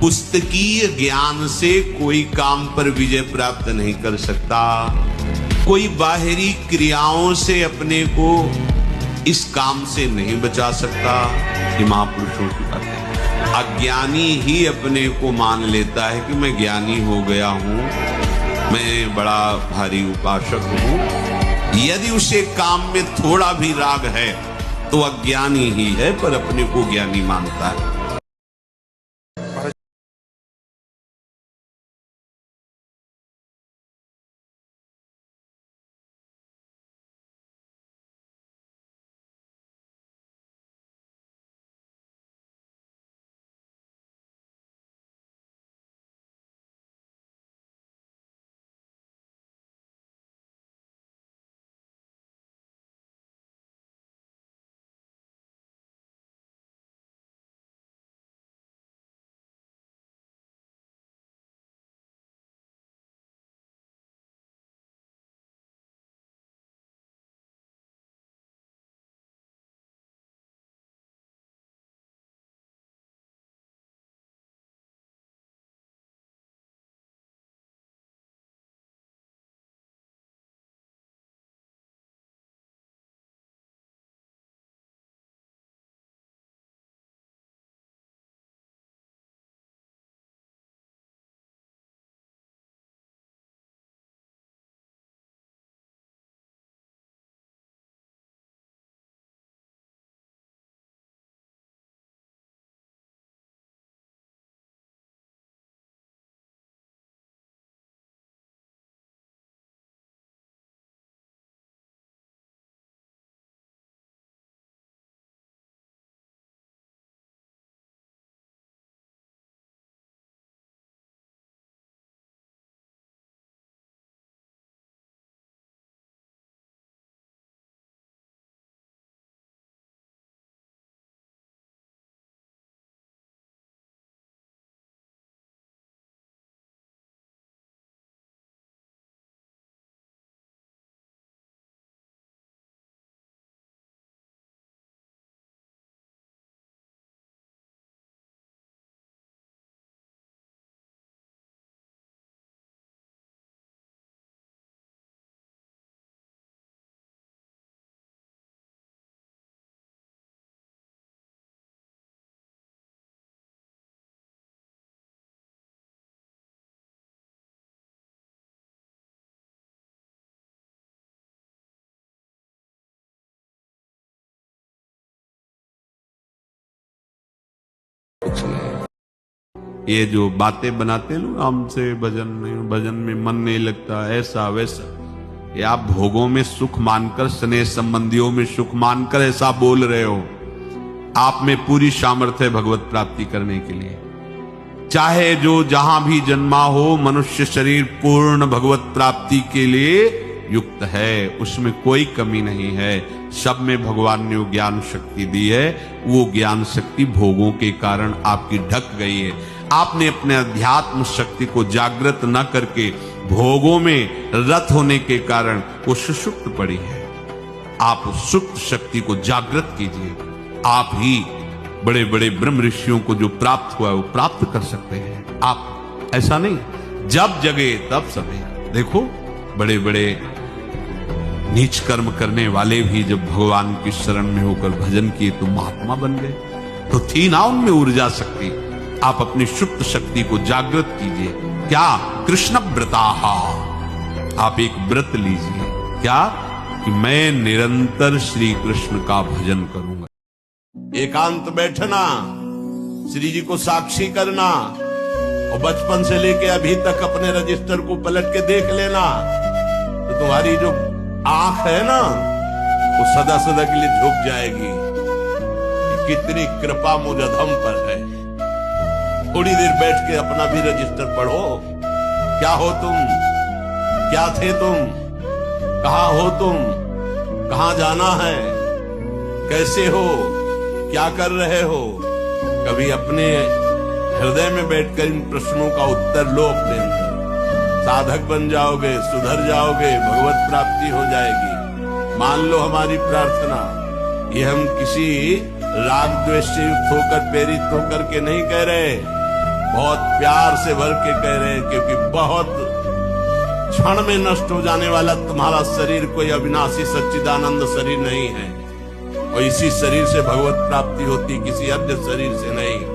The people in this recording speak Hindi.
पुस्तकीय ज्ञान से कोई काम पर विजय प्राप्त नहीं कर सकता। कोई बाहरी क्रियाओं से अपने को इस काम से नहीं बचा सकता। कि महापुरुषों की बात है। अज्ञानी ही अपने को मान लेता है कि मैं ज्ञानी हो गया हूं, मैं बड़ा भारी उपासक हूं। यदि उसे काम में थोड़ा भी राग है तो अज्ञानी ही है, पर अपने को ज्ञानी मानता है। ये जो बातें बनाते लो हमसे भजन में मन नहीं लगता, ऐसा वैसा, ये आप भोगों में सुख मानकर, स्नेह संबंधियों में सुख मानकर ऐसा बोल रहे हो। आप में पूरी सामर्थ्य है भगवत प्राप्ति करने के लिए। चाहे जो जहां भी जन्मा हो, मनुष्य शरीर पूर्ण भगवत प्राप्ति के लिए युक्त है, उसमें कोई कमी नहीं है। सब में भगवान ने वो ज्ञान शक्ति दी है। वो ज्ञान शक्ति भोगों के कारण आपकी ढक गई है। आपने अपने अध्यात्म शक्ति को जागृत न करके भोगों में रत होने के कारण वो सुषुप्त पड़ी है। आप सुप्त शक्ति को जागृत कीजिए। आप ही बड़े बड़े ब्रह्म ऋषियों को जो प्राप्त हुआ है वो प्राप्त कर सकते हैं। आप ऐसा नहीं, जब जगे तब सवेरे। देखो बड़े बड़े नीच कर्म करने वाले भी जब भगवान की शरण में होकर भजन किए तो महात्मा बन गए। तो थी ना उनमें ऊर्जा शक्ति। आप अपनी सुप्त शक्ति को जागृत कीजिए। क्या? कृष्ण व्रताहा। आप एक व्रत लीजिए। क्या? कि मैं निरंतर श्री कृष्ण का भजन करूंगा। एकांत बैठना, श्री जी को साक्षी करना, और बचपन से लेके अभी तक अपने रजिस्टर को पलट के देख लेना, तो तुम्हारी जो आंख है ना वो सदा सदा के लिए झुक जाएगी। कितनी कृपा मुझ अधम पर है। थोड़ी देर बैठ के अपना भी रजिस्टर पढ़ो। क्या हो तुम? क्या थे तुम? कहां हो तुम? कहां जाना है? कैसे हो? क्या कर रहे हो? कभी अपने हृदय में बैठकर इन प्रश्नों का उत्तर लो अपने अंदर। साधक बन जाओगे, सुधर जाओगे, भगवत प्राप्ति हो जाएगी। मान लो हमारी प्रार्थना। ये हम किसी राग द्वेष से युक्त होकर, प्रेरित होकर के नहीं कह रहे। बहुत प्यार से भर के कह रहे हैं, क्योंकि बहुत क्षण में नष्ट हो जाने वाला तुम्हारा शरीर कोई अविनाशी सच्चिदानंद शरीर नहीं है, और इसी शरीर से भगवत प्राप्ति होती, किसी अन्य शरीर से नहीं।